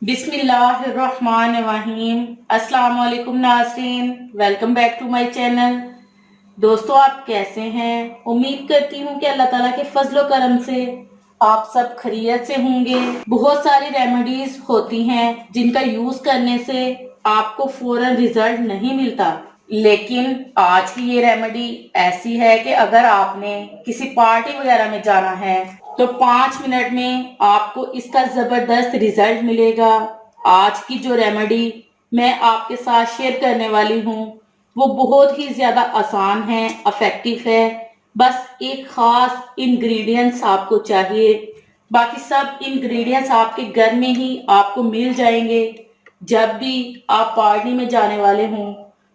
बिस्मिल्लाहिर्रहमानिर्रहीम। अस्सलाम वालेकुम नाज़रीन, welcome back to my channel. दोस्तों, आप कैसे हैं? उम्मीद करती हूँ कि अल्लाह ताला के फजलो करम से आप सब खैरियत से होंगे। बहुत सारी रेमेडीज होती हैं जिनका यूज करने से आपको फौरन रिजल्ट नहीं मिलता, लेकिन आज की ये रेमेडी ऐसी है कि अगर आपने किसी पार्टी वगैरह में जाना है तो 5 मिनट में आपको इसका जबरदस्त रिजल्ट मिलेगा। आज की जो रेमेडी मैं आपके साथ शेयर करने वाली हूँ वो बहुत ही ज्यादा आसान है, इफेक्टिव है। बस एक खास इंग्रेडिएंट्स आपको चाहिए, बाकी सब इंग्रेडिएंट्स आपके घर में ही आपको मिल जाएंगे। जब भी आप पार्टी में जाने वाले हों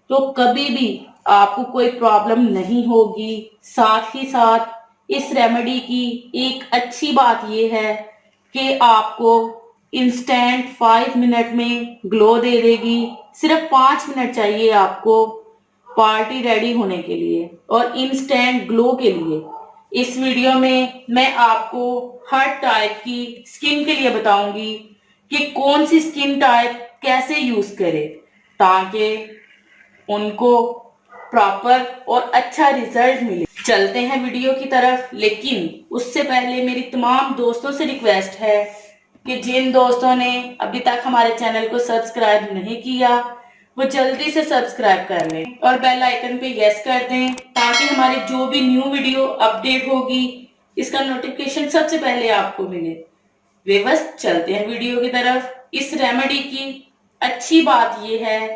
तो कभी भी आपको कोई प्रॉब्लम नहीं होगी। साथ ही साथ इस रेमेडी की एक अच्छी बात यह है कि आपको इंस्टेंट 5 मिनट में ग्लो दे देगी। सिर्फ 5 मिनट चाहिए आपको पार्टी रेडी होने के लिए और इंस्टेंट ग्लो के लिए। इस वीडियो में मैं आपको हर टाइप की स्किन के लिए बताऊंगी कि कौन सी स्किन टाइप कैसे यूज करें ताकि उनको प्रॉपर और अच्छा रिजल्ट मिले। चलते हैं वीडियो की तरफ, लेकिन उससे पहले मेरी तमाम दोस्तों से रिक्वेस्ट है कि जिन दोस्तों ने अभी तक हमारे चैनल को सब्सक्राइब नहीं किया वो जल्दी से सब्सक्राइब कर लें और बेल आइकन पे यस कर दें ताकि हमारी जो भी न्यू वीडियो अपडेट होगी इसका नोटिफिकेशन सबसे पहले आपको मिले। वे बस चलते हैं वीडियो की तरफ। इस रेमेडी की अच्छी बात यह है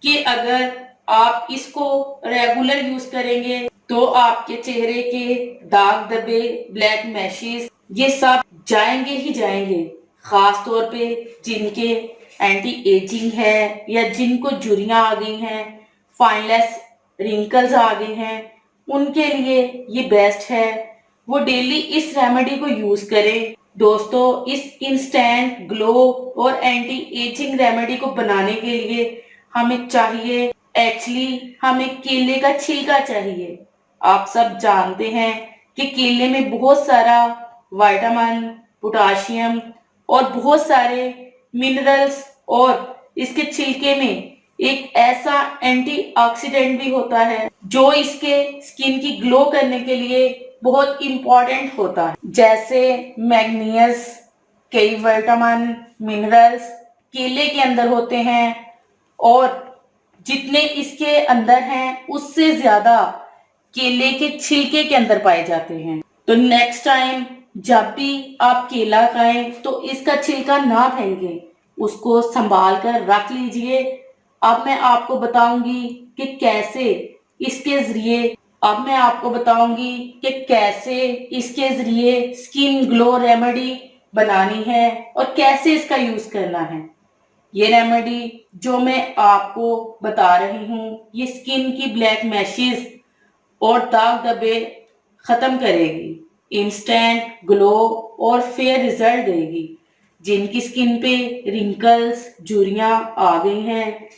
कि अगर आप इसको रेगुलर यूज करेंगे तो आपके चेहरे के दाग धब्बे, ब्लैक मैशेस ये सब जाएंगे ही जाएंगे। खास तौर पे जिनके एंटी एजिंग है या जिनको झुर्रियां आ गई हैं, फाइनलेस रिंकल्स आ गए हैं, उनके लिए ये बेस्ट है। वो डेली इस रेमेडी को यूज करें। दोस्तों, इस इंस्टेंट ग्लो और एंटी एजिंग रेमेडी को बनाने के लिए हमें चाहिए, एक्चुअली हमें केले का छिलका चाहिए। आप सब जानते हैं कि केले में बहुत सारा विटामिन, पोटाशियम और बहुत सारे मिनरल्स और इसके छिलके में एक ऐसा एंटीऑक्सीडेंट भी होता है जो इसके स्किन की ग्लो करने के लिए बहुत इंपॉर्टेंट होता है, जैसे मैग्नीशियस। कई विटामिन, मिनरल्स केले के अंदर होते हैं और जितने इसके अंदर हैं उससे ज्यादा केले के छिलके के अंदर पाए जाते हैं। तो नेक्स्ट टाइम जब भी आप केला खाएं तो इसका छिलका ना फेंकें, उसको संभाल कर रख लीजिए। अब मैं आपको बताऊंगी कि कैसे इसके जरिए अब मैं आपको बताऊंगी कि कैसे इसके जरिए स्किन ग्लो रेमेडी बनानी है और कैसे इसका यूज करना है। ये रेमेडी जो मैं आपको बता रही हूँ ये स्किन की ब्लैक मैशेस और दाग धब्बे खत्म करेगी, इंस्टेंट ग्लो और फेयर रिजल्ट देगी। जिनकी स्किन पे रिंकल्स, झुर्रियां आ गई हैं,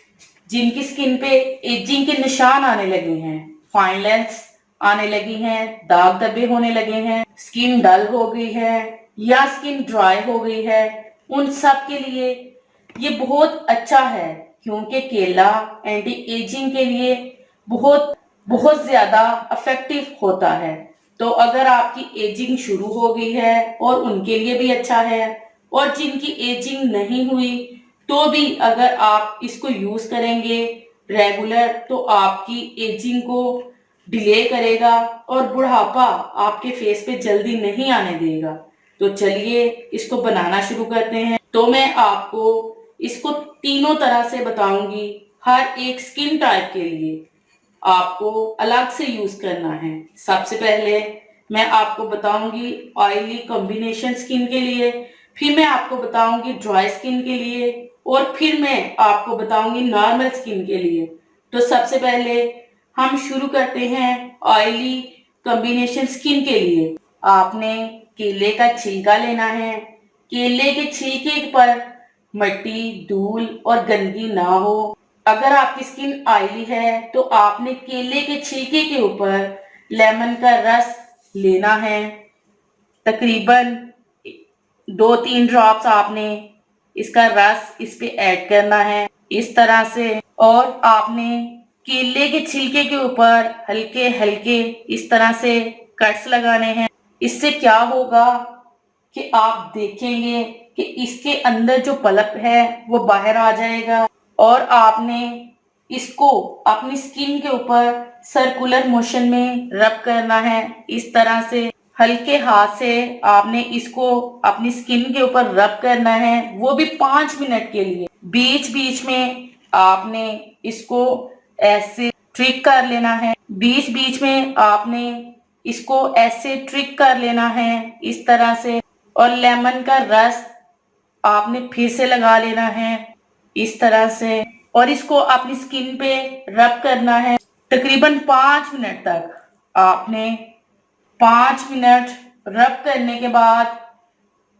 जिनकी स्किन पे एजिंग के निशान आने लगे हैं, फाइन लाइंस आने लगी हैं, दाग धब्बे होने लगे हैं, स्किन डल हो गई है या स्किन ड्राई हो गई है, उन सब के लिए ये बहुत अच्छा है क्योंकि केला एंटी एजिंग के लिए बहुत बहुत ज्यादा इफेक्टिव होता है। तो अगर आपकी एजिंग शुरू हो गई है और उनके लिए भी अच्छा है, और जिनकी एजिंग नहीं हुई तो भी अगर आप इसको यूज करेंगे रेगुलर तो आपकी एजिंग को डिले करेगा और बुढ़ापा आपके फेस पे जल्दी नहीं आने देगा। तो चलिए इसको बनाना शुरू करते हैं। तो मैं आपको इसको तीनों तरह से बताऊंगी। हर एक स्किन टाइप के लिए आपको अलग से यूज करना है। सबसे पहले मैं आपको बताऊंगी ऑयली कॉम्बिनेशन स्किन के लिए, फिर मैं आपको बताऊंगी ड्राई स्किन के लिए और फिर मैं आपको बताऊंगी नॉर्मल स्किन के लिए। तो सबसे पहले हम शुरू करते हैं ऑयली कॉम्बिनेशन स्किन के लिए। आपने केले का छिलका लेना है। केले के छिलके पर मिट्टी, धूल और गंदगी ना हो। अगर आपकी स्किन ऑयली है तो आपने केले के छिलके के ऊपर लेमन का रस लेना है। तकरीबन 2-3 ड्रॉप्स आपने इसका रस इस पे ऐड करना है इस तरह से। और आपने केले के छिलके के ऊपर हल्के हल्के इस तरह से कट्स लगाने हैं। इससे क्या होगा कि आप देखेंगे कि इसके अंदर जो पल्प है वो बाहर आ जाएगा। और आपने इसको अपनी स्किन के ऊपर सर्कुलर मोशन में रब करना है इस तरह से। हल्के हाथ से आपने इसको अपनी स्किन के ऊपर रब करना है, वो भी 5 मिनट के लिए। बीच बीच में आपने इसको ऐसे ट्रिक कर लेना है, बीच बीच में आपने इसको ऐसे ट्रिक कर लेना है इस तरह से। और लेमन का रस आपने फिर से लगा लेना है इस तरह से और इसको अपनी स्किन पे रब करना है तकरीबन 5 मिनट तक। आपने 5 मिनट रब करने के बाद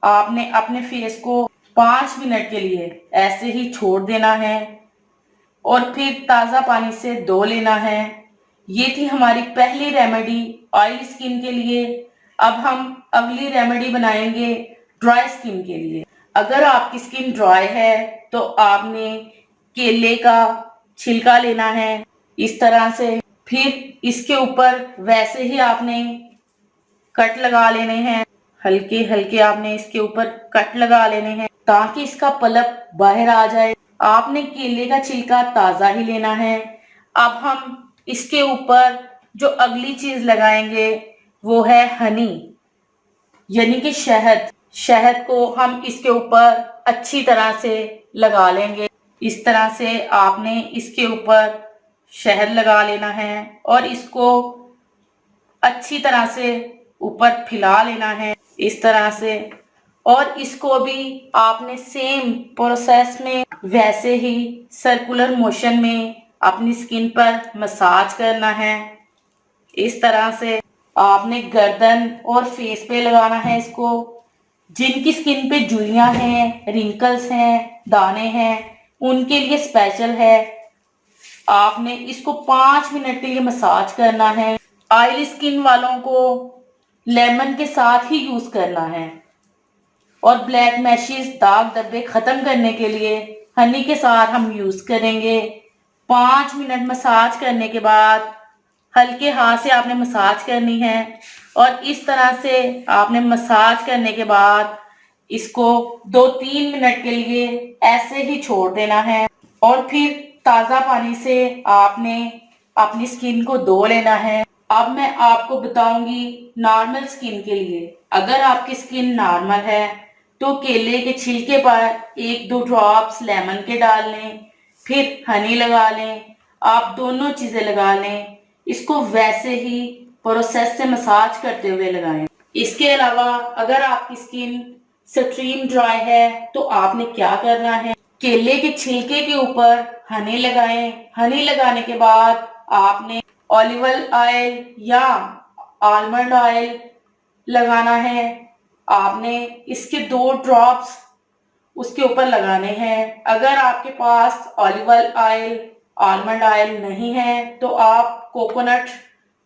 आपने अपने फेस को 5 मिनट के लिए ऐसे ही छोड़ देना है और फिर ताज़ा पानी से धो लेना है। ये थी हमारी पहली रेमेडी ऑयल स्किन के लिए। अब हम अगली रेमेडी बनाएंगे ड्राई स्किन के लिए। अगर आपकी स्किन ड्राई है तो आपने केले का छिलका लेना है इस तरह से। फिर इसके ऊपर वैसे ही आपने कट लगा लेने हैं, हल्के हल्के आपने इसके ऊपर कट लगा लेने हैं ताकि इसका पल्प बाहर आ जाए। आपने केले का छिलका ताज़ा ही लेना है। अब हम इसके ऊपर जो अगली चीज लगाएंगे वो है हनी, यानी कि शहद। शहद को हम इसके ऊपर अच्छी तरह से लगा लेंगे इस तरह से। आपने इसके ऊपर शहद लगा लेना है और इसको अच्छी तरह से ऊपर फैला लेना है इस तरह से। और इसको भी आपने सेम प्रोसेस में वैसे ही सर्कुलर मोशन में अपनी स्किन पर मसाज करना है इस तरह से। आपने गर्दन और फेस पे लगाना है इसको। जिनकी स्किन पे जुइयां हैं, रिंकल्स हैं, दाने हैं, उनके लिए स्पेशल है। आपने इसको 5 मिनट के लिए मसाज करना है। ऑयली स्किन वालों को लेमन के साथ ही यूज करना है और ब्लैक मैशेस, दाग धब्बे खत्म करने के लिए हनी के साथ हम यूज करेंगे। 5 मिनट मसाज करने के बाद हल्के हाथ से आपने मसाज करनी है और इस तरह से आपने मसाज करने के बाद इसको 2-3 मिनट के लिए ऐसे ही छोड़ देना है और फिर ताज़ा पानी से आपने अपनी स्किन को धो लेना है। अब मैं आपको बताऊंगी नॉर्मल स्किन के लिए। अगर आपकी स्किन नॉर्मल है तो केले के छिलके पर 1-2 ड्रॉप्स लेमन के डाल लें, फिर हनी लगा लें। आप दोनों चीजें लगा लें, इसको वैसे ही प्रोसेस से मसाज करते हुए लगाएं। इसके अलावा अगर आपकी स्किन एक्सट्रीम ड्राई है तो आपने क्या करना है, केले के छिलके के ऊपर हनी लगाएं। हनी लगाने के बाद आपने ऑलिव ऑयल या आलमंड ऑयल लगाना है। आपने इसके 2 ड्रॉप्स उसके ऊपर लगाने हैं। अगर आपके पास ऑलिव ऑयल, आलमंड ऑयल नहीं है तो आप कोकोनट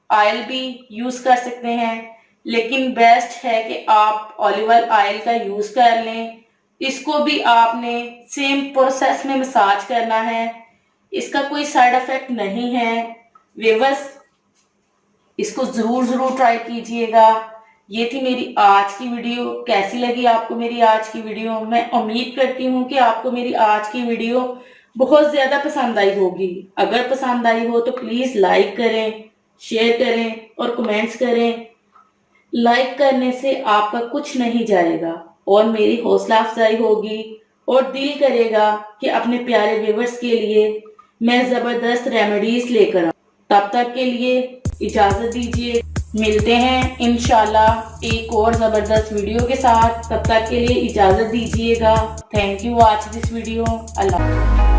ऑयल भी यूज कर सकते हैं, लेकिन बेस्ट है कि आप ऑलिव ऑयल का यूज कर लें। इसको भी आपने सेम प्रोसेस में मसाज करना है। इसका कोई साइड इफेक्ट नहीं है। व्यूअर्स, इसको जरूर ट्राई कीजिएगा। ये थी मेरी आज की वीडियो। कैसी लगी आपको मेरी आज की वीडियो? मैं उम्मीद करती हूँ कि आपको मेरी आज की वीडियो बहुत ज्यादा पसंद आई होगी। अगर पसंद आई हो तो प्लीज लाइक करें, शेयर करें और कमेंट्स करें। लाइक करने से आपका कुछ नहीं जाएगा और मेरी हौसला अफजाई होगी और दिल करेगा कि अपने प्यारे व्यूअर्स के लिए मैं जबरदस्त रेमेडीज लेकर आऊं। तब तक के लिए इजाजत दीजिए। मिलते हैं इंशाल्लाह एक और जबरदस्त वीडियो के साथ। तब तक के लिए इजाजत दीजिएगा। Thank you watch this video. Allah.